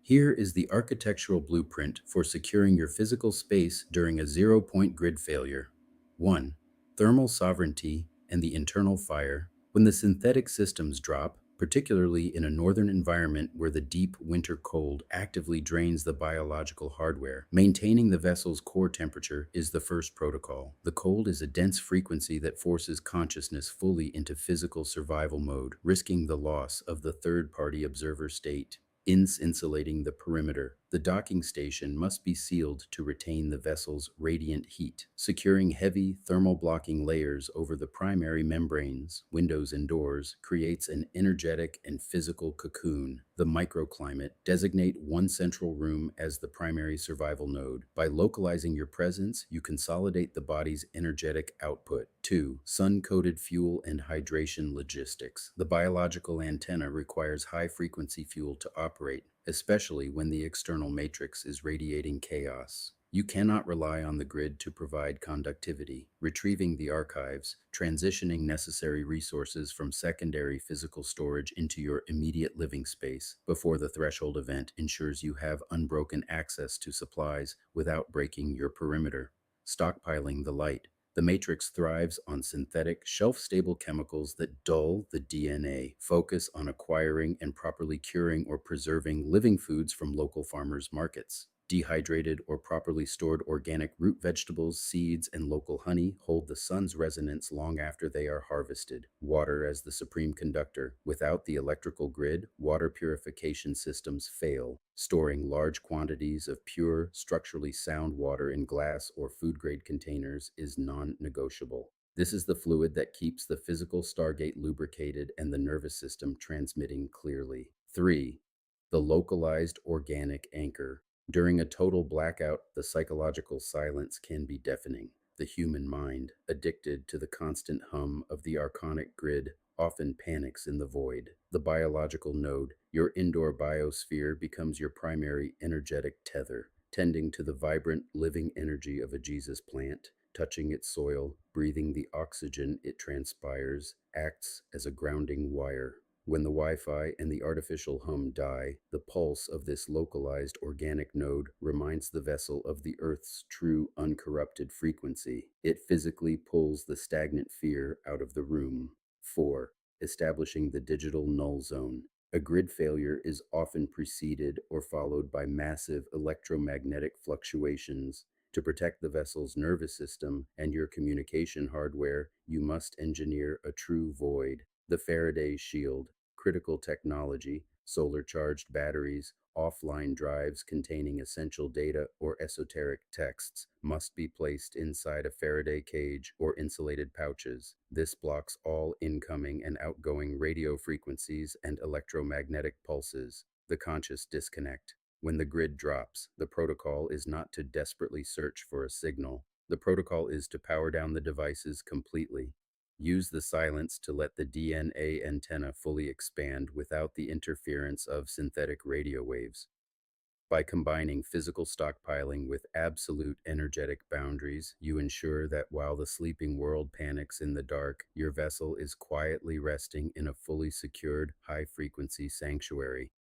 Here is the architectural blueprint for securing your physical space during a zero-point grid failure. 1. Thermal sovereignty and the internal fire. When the synthetic systems drop, particularly in a northern environment where the deep winter cold actively drains the biological hardware, maintaining the vessel's core temperature is the first protocol. The cold is a dense frequency that forces consciousness fully into physical survival mode, risking the loss of the third-party observer state. Insulating the perimeter. The docking station must be sealed to retain the vessel's radiant heat, securing heavy thermal blocking layers over the primary membranes, windows, and doors creates an energetic and physical cocoon. The microclimate. Designate one central room as the primary survival node. By localizing your presence, you consolidate the body's energetic output. 2. Sun-coated fuel and hydration logistics. The biological antenna requires high-frequency fuel to operate, especially when the external matrix is radiating chaos. You cannot rely on the grid to provide conductivity. Retrieving the archives, transitioning necessary resources from secondary physical storage into your immediate living space before the threshold event ensures you have unbroken access to supplies without breaking your perimeter. Stockpiling the light. The matrix thrives on synthetic, shelf-stable chemicals that dull the DNA. Focus on acquiring and properly curing or preserving living foods from local farmers' markets. Dehydrated or properly stored organic root vegetables, seeds, and local honey hold the sun's resonance long after they are harvested. Water as the supreme conductor. Without the electrical grid, water purification systems fail. Storing large quantities of pure, structurally sound water in glass or food-grade containers is non-negotiable. This is the fluid that keeps the physical stargate lubricated and the nervous system transmitting clearly. 3. The localized organic anchor. During a total blackout, the psychological silence can be deafening. The human mind, addicted to the constant hum of the archonic grid, often panics in the void. The biological node, your indoor biosphere, becomes your primary energetic tether, tending to the vibrant, living energy of a Jesus plant. Touching its soil, breathing the oxygen it transpires, acts as a grounding wire. When the Wi-Fi and the artificial hum die, the pulse of this localized organic node reminds the vessel of the Earth's true uncorrupted frequency. It physically pulls the stagnant fear out of the room. 4. Establishing the digital null zone. A grid failure is often preceded or followed by massive electromagnetic fluctuations. To protect the vessel's nervous system and your communication hardware, you must engineer a true void. The Faraday shield, critical technology, solar-charged batteries, offline drives containing essential data or esoteric texts must be placed inside a Faraday cage or insulated pouches. This blocks all incoming and outgoing radio frequencies and electromagnetic pulses. The conscious disconnect. When the grid drops, the protocol is not to desperately search for a signal. The protocol is to power down the devices completely. Use the silence to let the DNA antenna fully expand without the interference of synthetic radio waves. By combining physical stockpiling with absolute energetic boundaries, you ensure that while the sleeping world panics in the dark, your vessel is quietly resting in a fully secured, high-frequency sanctuary.